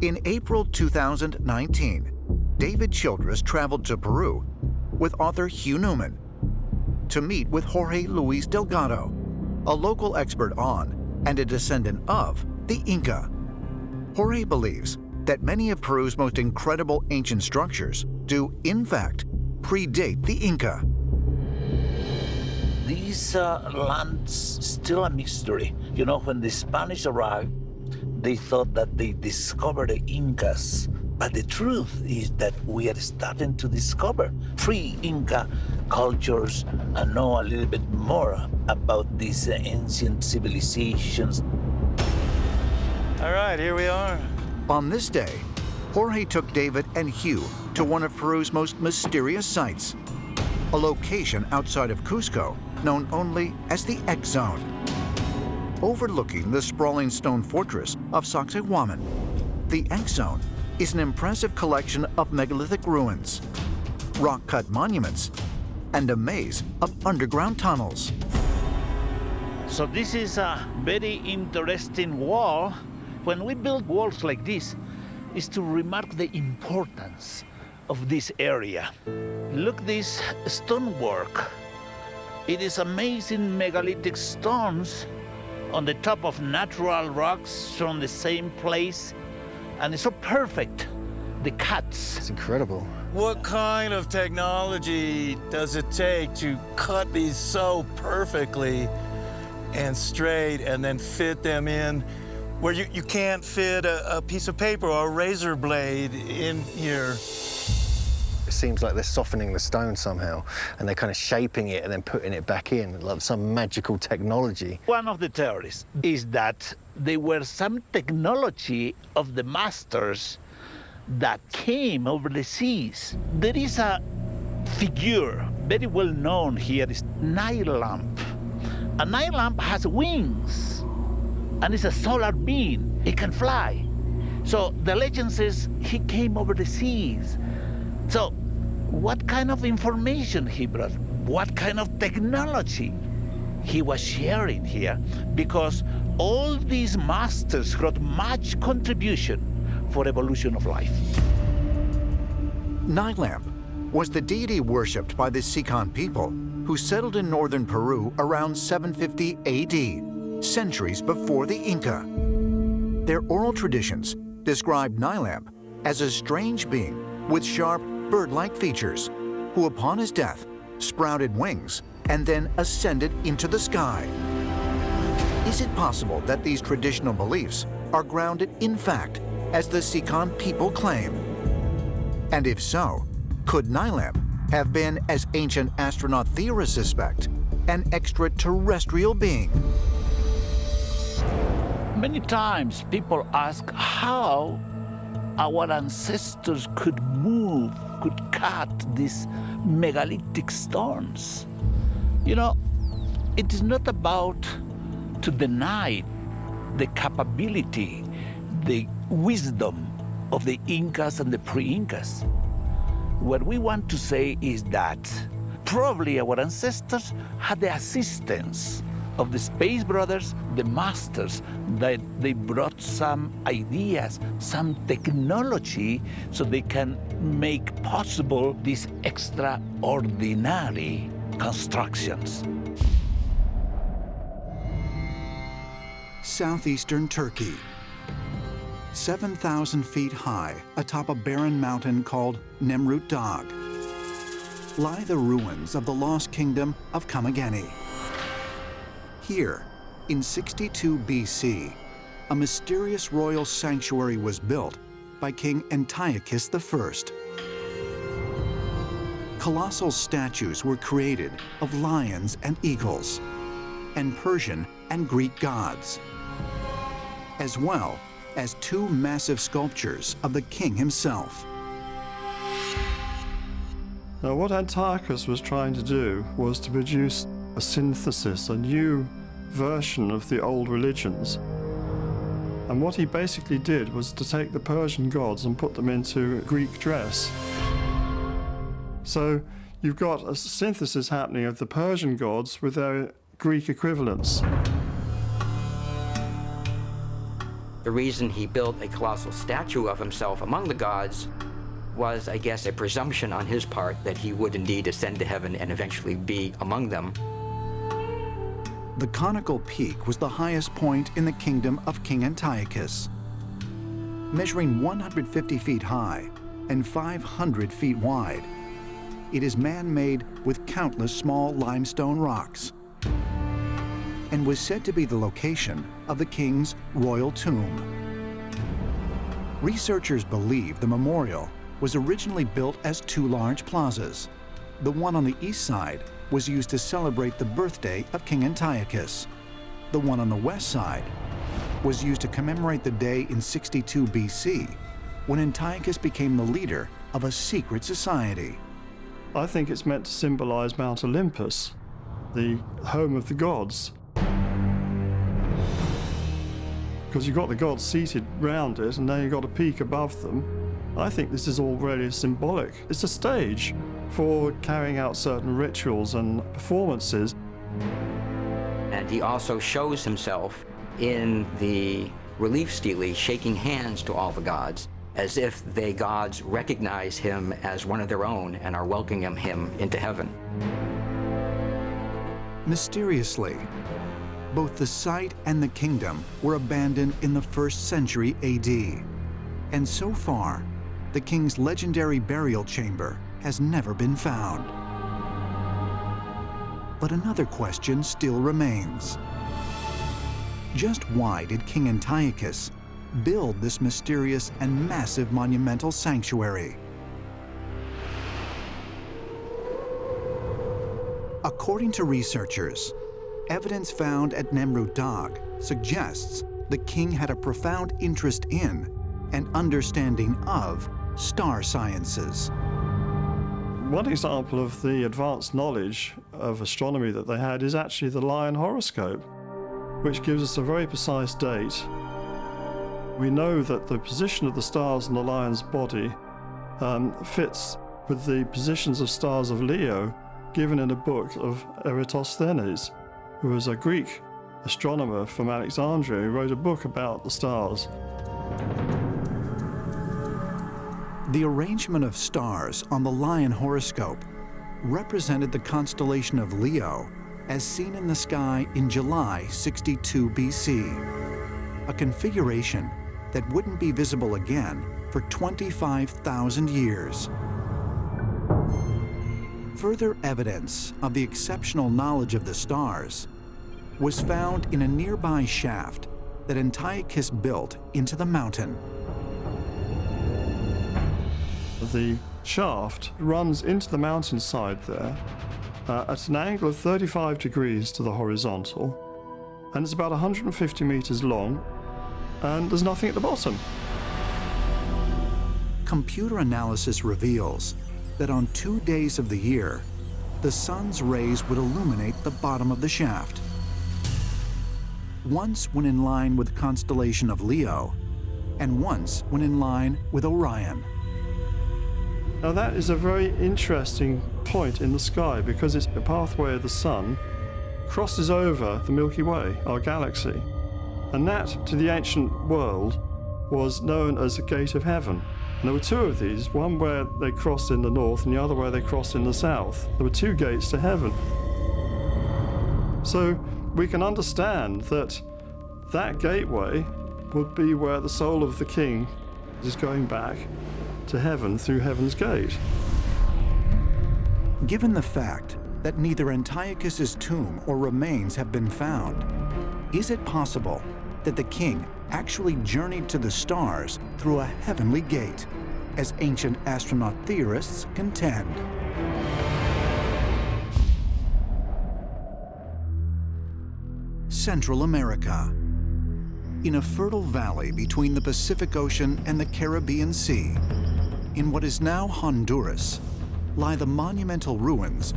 In April 2019, David Childress traveled to Peru with author Hugh Newman to meet with Jorge Luis Delgado, a local expert on and a descendant of the Inca. Jorge believes that many of Peru's most incredible ancient structures do, in fact, predate the Inca. These lands still a mystery. You know, when the Spanish arrived, they thought that they discovered the Incas. But the truth is that we are starting to discover pre-Inca cultures and know a little bit more about these ancient civilizations. All right, here we are. On this day, Jorge took David and Hugh to one of Peru's most mysterious sites, a location outside of Cusco known only as the X Zone, overlooking the sprawling stone fortress of Sacsayhuaman. The X Zone is an impressive collection of megalithic ruins, rock-cut monuments, and a maze of underground tunnels. So this is a very interesting wall. When we build walls like this, is to remark the importance of this area. Look this stonework. It is amazing megalithic stones on the top of natural rocks from the same place, and it's so perfect, the cuts. It's incredible. What kind of technology does it take to cut these so perfectly and straight and then fit them in where you can't fit a piece of paper or a razor blade in here? It seems like they're softening the stone somehow, and they're kind of shaping it and then putting it back in, like some magical technology. One of the theories is that there were some technology of the masters that came over the seas. There is a figure very well known here, is Night Lamp. A night lamp has wings, and it's a solar being. It can fly. So the legend says he came over the seas. So what kind of information he brought? What kind of technology he was sharing here? Because all these masters brought much contribution for evolution of life. Night Lamp was the deity worshipped by the Sican people who settled in northern Peru around 750 AD, centuries before the Inca. Their oral traditions describe Night Lamp as a strange being with sharp, bird-like features, who upon his death sprouted wings and then ascended into the sky. Is it possible that these traditional beliefs are grounded in fact, as the Sican people claim? And if so, could Night Lamp have been, as ancient astronaut theorists suspect, an extraterrestrial being? Many times people ask how our ancestors could move, could cut these megalithic stones. You know, it is not about to deny the capability, the wisdom of the Incas and the pre-Incas. What we want to say is that probably our ancestors had the assistance of the Space Brothers, the masters, that they brought some ideas, some technology, so they can make possible these extraordinary constructions. Southeastern Turkey. 7,000 feet high atop a barren mountain called Nemrut Dağ lie the ruins of the lost kingdom of Kamageni. Here, in 62 BC, a mysterious royal sanctuary was built by King Antiochus I. Colossal statues were created of lions and eagles, and Persian and Greek gods, as well as two massive sculptures of the king himself. Now, what Antiochus was trying to do was to produce a synthesis, a new version of the old religions. And what he basically did was to take the Persian gods and put them into Greek dress. So you've got a synthesis happening of the Persian gods with their Greek equivalents. The reason he built a colossal statue of himself among the gods was, I guess, a presumption on his part that he would indeed ascend to heaven and eventually be among them. The conical peak was the highest point in the kingdom of King Antiochus. Measuring 150 feet high and 500 feet wide, it is man-made with countless small limestone rocks and was said to be the location of the king's royal tomb. Researchers believe the memorial was originally built as two large plazas. The one on the east side was used to celebrate the birthday of King Antiochus. The one on the west side was used to commemorate the day in 62 BC, when Antiochus became the leader of a secret society. I think it's meant to symbolize Mount Olympus, the home of the gods. Because you've got the gods seated round it, and now you've got a peak above them. I think this is all really symbolic. It's a stage for carrying out certain rituals and performances. And he also shows himself in the relief stele shaking hands to all the gods, as if the gods recognize him as one of their own and are welcoming him into heaven. Mysteriously, both the site and the kingdom were abandoned in the 1st century AD. And so far, the king's legendary burial chamber has never been found. But another question still remains. Just why did King Antiochus build this mysterious and massive monumental sanctuary? According to researchers, evidence found at Nemrut Dagh suggests the king had a profound interest in and understanding of star sciences. One example of the advanced knowledge of astronomy that they had is actually the Lion horoscope, which gives us a very precise date. We know that the position of the stars in the lion's body fits with the positions of stars of Leo given in a book of Eratosthenes, who was a Greek astronomer from Alexandria who wrote a book about the stars. The arrangement of stars on the Lion horoscope represented the constellation of Leo as seen in the sky in July 62 BC, a configuration that wouldn't be visible again for 25,000 years. Further evidence of the exceptional knowledge of the stars was found in a nearby shaft that Antiochus built into the mountain. The shaft runs into the mountainside there at an angle of 35 degrees to the horizontal, and it's about 150 meters long, and there's nothing at the bottom. Computer analysis reveals that on 2 days of the year, the sun's rays would illuminate the bottom of the shaft. Once when in line with the constellation of Leo, and once when in line with Orion. Now that is a very interesting point in the sky because it's the pathway of the sun crosses over the Milky Way, our galaxy. And that, to the ancient world, was known as the Gate of Heaven. And there were two of these, one where they crossed in the north and the other where they crossed in the south. There were two gates to heaven. So we can understand that that gateway would be where the soul of the king is going back to heaven through Heaven's Gate. Given the fact that neither Antiochus's tomb or remains have been found, is it possible that the king actually journeyed to the stars through a heavenly gate, as ancient astronaut theorists contend? Central America. In a fertile valley between the Pacific Ocean and the Caribbean Sea, in what is now Honduras, lie the monumental ruins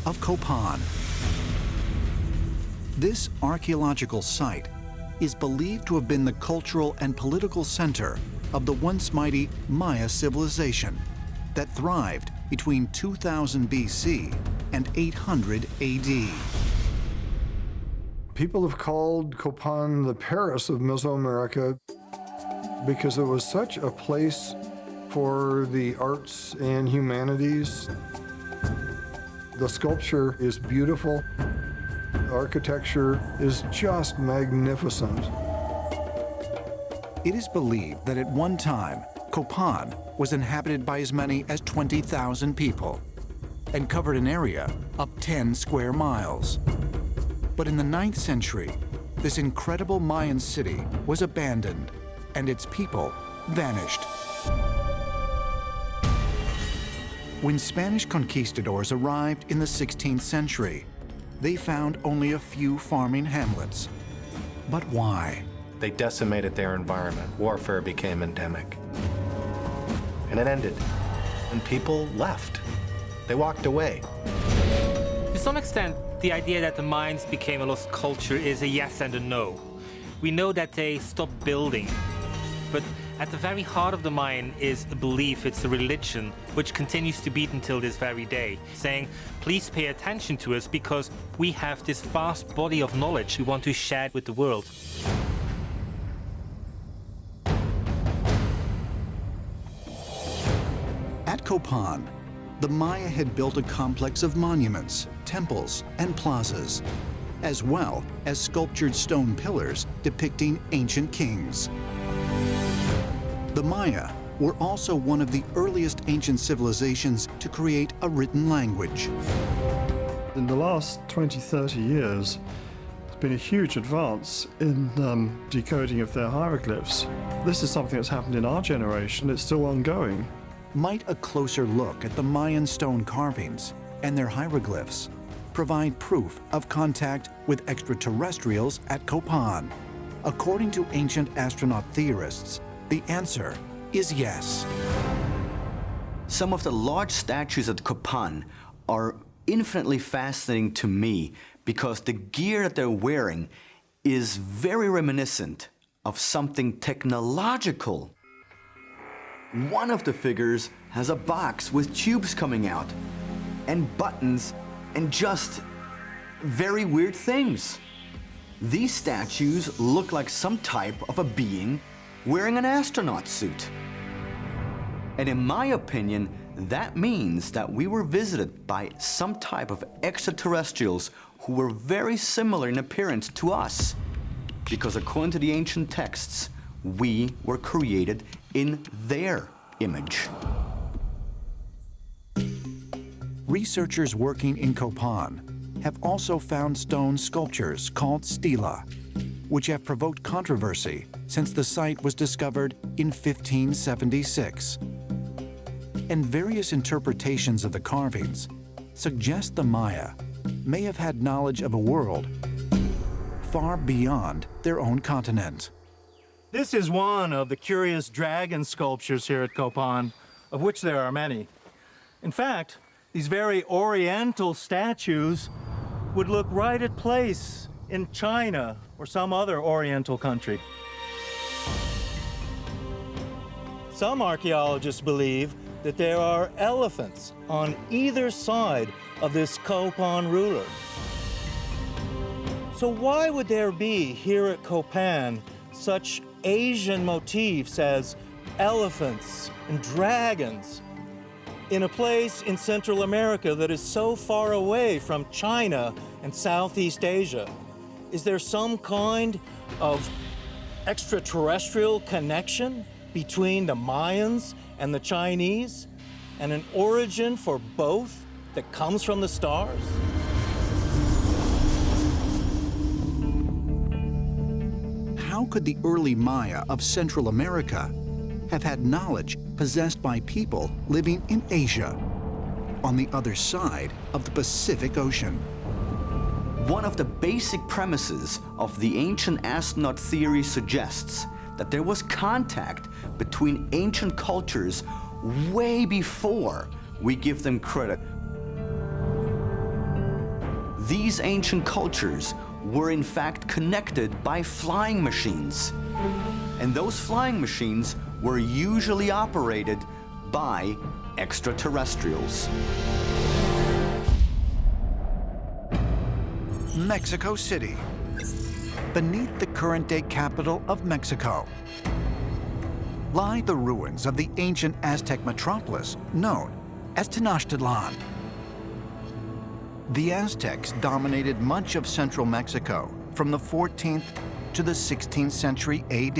of Copan. This archaeological site is believed to have been the cultural and political center of the once mighty Maya civilization that thrived between 2000 BC and 800 AD. People have called Copan the Paris of Mesoamerica because it was such a place for the arts and humanities. The sculpture is beautiful. The architecture is just magnificent. It is believed that at one time, Copan was inhabited by as many as 20,000 people and covered an area of 10 square miles. But in the 9th century, this incredible Mayan city was abandoned and its people vanished. When Spanish conquistadors arrived in the 16th century, they found only a few farming hamlets. But why? They decimated their environment. Warfare became endemic. And it ended. And people left. They walked away. To some extent, the idea that the Mayans became a lost culture is a yes and a no. We know that they stopped building, but at the very heart of the Mayan is a belief, it's a religion, which continues to beat until this very day, saying, please pay attention to us because we have this vast body of knowledge we want to share with the world. At Copan, the Maya had built a complex of monuments, temples, and plazas, as well as sculptured stone pillars depicting ancient kings. The Maya were also one of the earliest ancient civilizations to create a written language. In the last 20, 30 years, there's been a huge advance in decoding of their hieroglyphs. This is something that's happened in our generation. It's still ongoing. Might a closer look at the Mayan stone carvings and their hieroglyphs provide proof of contact with extraterrestrials at Copan? According to ancient astronaut theorists, the answer is yes. Some of the large statues at Copan are infinitely fascinating to me because the gear that they're wearing is very reminiscent of something technological. One of the figures has a box with tubes coming out and buttons and just very weird things. These statues look like some type of a being wearing an astronaut suit. And in my opinion, that means that we were visited by some type of extraterrestrials who were very similar in appearance to us. Because according to the ancient texts, we were created in their image. Researchers working in Copan have also found stone sculptures called stela, which have provoked controversy since the site was discovered in 1576. And various interpretations of the carvings suggest the Maya may have had knowledge of a world far beyond their own continent. This is one of the curious dragon sculptures here at Copan, of which there are many. In fact, these very oriental statues would look right at place in China or some other oriental country. Some archaeologists believe that there are elephants on either side of this Copan ruler. So why would there be here at Copan such Asian motifs as elephants and dragons in a place in Central America that is so far away from China and Southeast Asia? Is there some kind of extraterrestrial connection between the Mayans and the Chinese, and an origin for both that comes from the stars? How could the early Maya of Central America have had knowledge possessed by people living in Asia, on the other side of the Pacific Ocean? One of the basic premises of the ancient astronaut theory suggests that there was contact between ancient cultures way before we give them credit. These ancient cultures were in fact connected by flying machines. And those flying machines were usually operated by extraterrestrials. Mexico City, beneath the current-day capital of Mexico, lie the ruins of the ancient Aztec metropolis known as Tenochtitlan. The Aztecs dominated much of central Mexico from the 14th to the 16th century AD.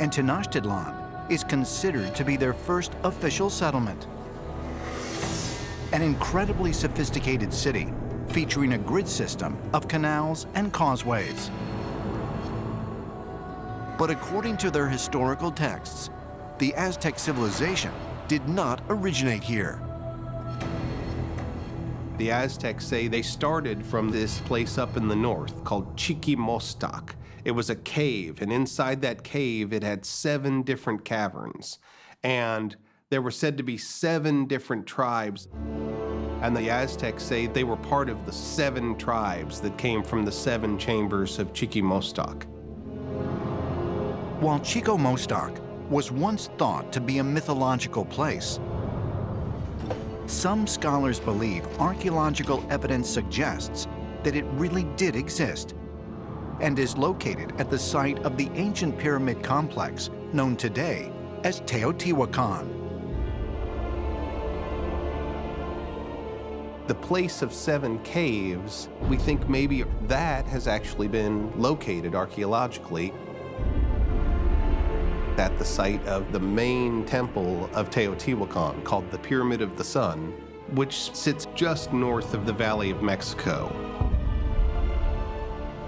And Tenochtitlan is considered to be their first official settlement. An incredibly sophisticated city featuring a grid system of canals and causeways. But according to their historical texts, the Aztec civilization did not originate here. The Aztecs say they started from this place up in the north called Chiquimostoc. It was a cave, and inside that cave it had 7 different caverns. And there were said to be 7 different tribes. And the Aztecs say they were part of the 7 tribes that came from the 7 chambers of Chiquimostoc. While Chiquimostoc was once thought to be a mythological place, some scholars believe archaeological evidence suggests that it really did exist and is located at the site of the ancient pyramid complex known today as Teotihuacan. The place of 7 caves, we think maybe that has actually been located archaeologically at the site of the main temple of Teotihuacan, called the Pyramid of the Sun, which sits just north of the Valley of Mexico.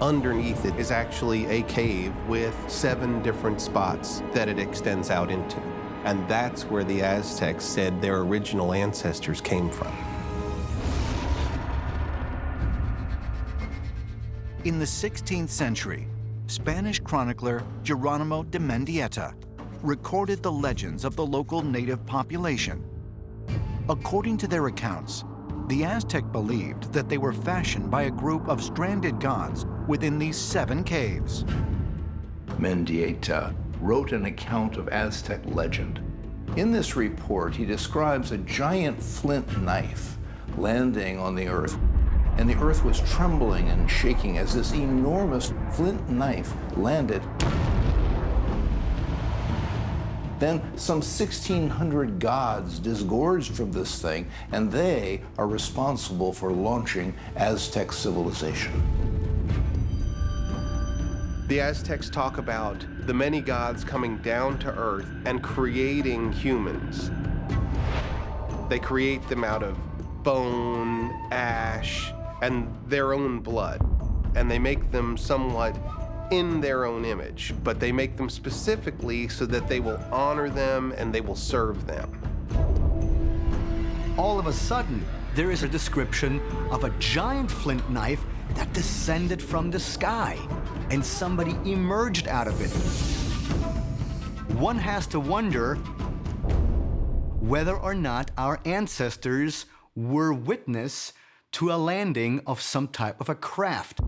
Underneath it is actually a cave with 7 different spots that it extends out into. And that's where the Aztecs said their original ancestors came from. In the 16th century, Spanish chronicler Geronimo de Mendieta recorded the legends of the local native population. According to their accounts, the Aztec believed that they were fashioned by a group of stranded gods within these 7 caves. Mendieta wrote an account of Aztec legend. In this report, he describes a giant flint knife landing on the earth, and the earth was trembling and shaking as this enormous flint knife landed. Then some 1,600 gods disgorged from this thing, and they are responsible for launching Aztec civilization. The Aztecs talk about the many gods coming down to earth and creating humans. They create them out of bone, ash, and their own blood. And they make them somewhat in their own image, but they make them specifically so that they will honor them and they will serve them. All of a sudden, there is a description of a giant flint knife that descended from the sky, and somebody emerged out of it. One has to wonder whether or not our ancestors were witness to a landing of some type of a craft.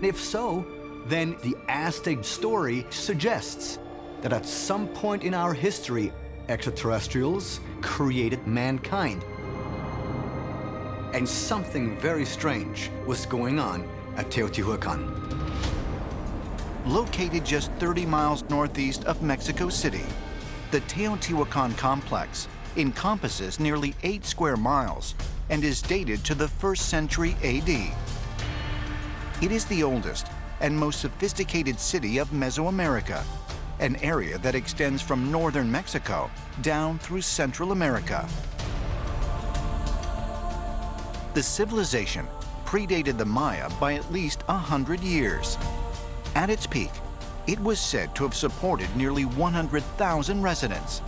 If so, then the Aztec story suggests that at some point in our history, extraterrestrials created mankind. And something very strange was going on at Teotihuacan. Located just 30 miles northeast of Mexico City, the Teotihuacan complex encompasses nearly 8 square miles and is dated to the 1st century AD. It is the oldest and most sophisticated city of Mesoamerica, an area that extends from northern Mexico down through Central America. The civilization predated the Maya by at least 100 years. At its peak, it was said to have supported nearly 100,000 residents.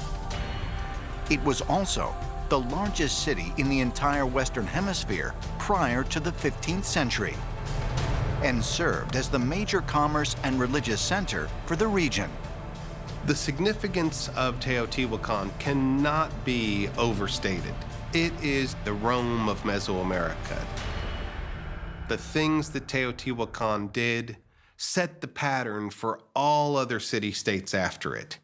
It was also the largest city in the entire Western Hemisphere prior to the 15th century, and served as the major commerce and religious center for the region. The significance of Teotihuacan cannot be overstated. It is the Rome of Mesoamerica. The things that Teotihuacan did set the pattern for all other city-states after it.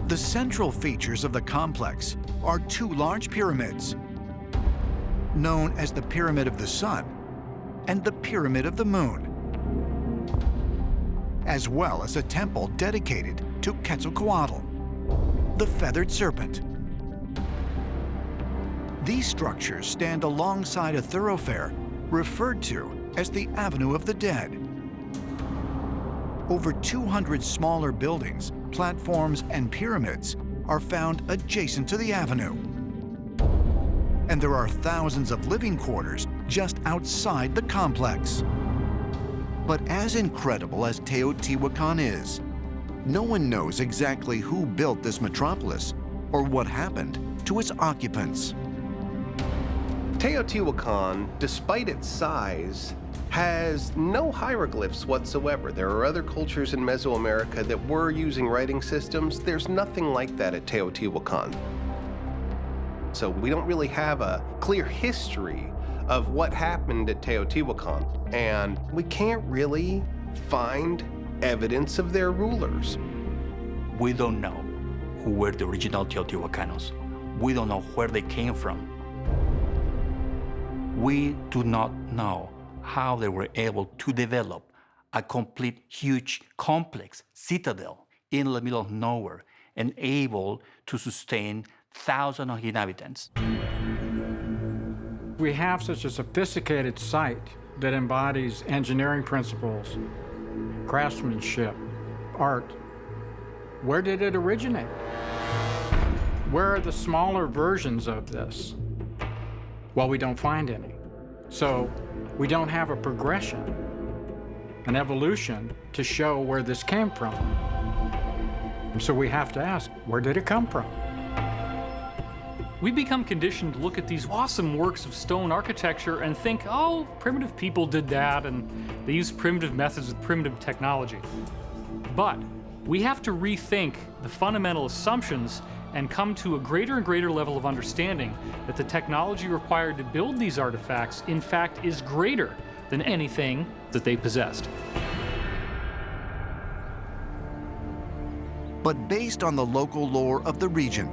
The central features of the complex are 2 large pyramids, known as the Pyramid of the Sun and the Pyramid of the Moon, as well as a temple dedicated to Quetzalcoatl, the feathered serpent. These structures stand alongside a thoroughfare referred to as the Avenue of the Dead. Over 200 smaller buildings, platforms, and pyramids are found adjacent to the avenue. And there are thousands of living quarters just outside the complex. But as incredible as Teotihuacan is, no one knows exactly who built this metropolis or what happened to its occupants. Teotihuacan, despite its size, has no hieroglyphs whatsoever. There are other cultures in Mesoamerica that were using writing systems. There's nothing like that at Teotihuacan. So we don't really have a clear history of what happened at Teotihuacan, and we can't really find evidence of their rulers. We don't know who were the original Teotihuacanos. We don't know where they came from. We do not know how they were able to develop a complete, huge, complex citadel in the middle of nowhere and able to sustain thousands of inhabitants. We have such a sophisticated site that embodies engineering principles, craftsmanship, art. Where did it originate? Where are the smaller versions of this? Well, we don't find any. So we don't have a progression, an evolution to show where this came from. And so we have to ask, where did it come from? We become conditioned to look at these awesome works of stone architecture and think, oh, primitive people did that, and they used primitive methods with primitive technology. But we have to rethink the fundamental assumptions and come to a greater and greater level of understanding that the technology required to build these artifacts, in fact, is greater than anything that they possessed. But based on the local lore of the region,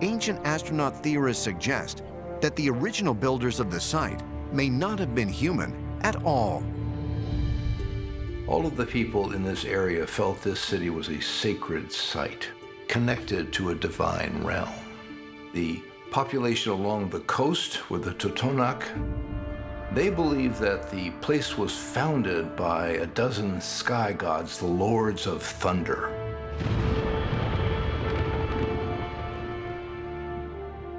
ancient astronaut theorists suggest that the original builders of the site may not have been human at all. All of the people in this area felt this city was a sacred site, connected to a divine realm. The population along the coast with the Totonac, they believe that the place was founded by a dozen sky gods, the lords of thunder.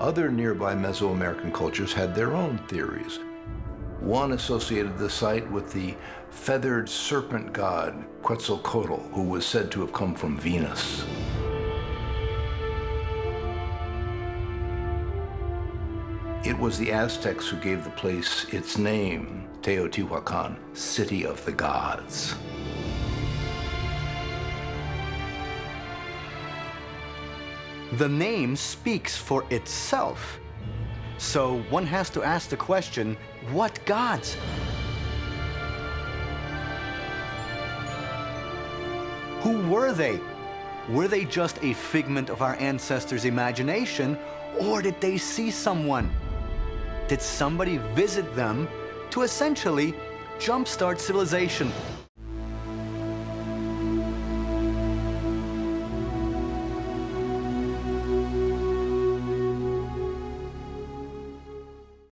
Other nearby Mesoamerican cultures had their own theories. One associated the site with the feathered serpent god Quetzalcoatl, who was said to have come from Venus. It was the Aztecs who gave the place its name, Teotihuacan, City of the Gods. The name speaks for itself. So one has to ask the question, what gods? Who were they? Were they just a figment of our ancestors' imagination, or did they see someone? Did somebody visit them to essentially jumpstart civilization?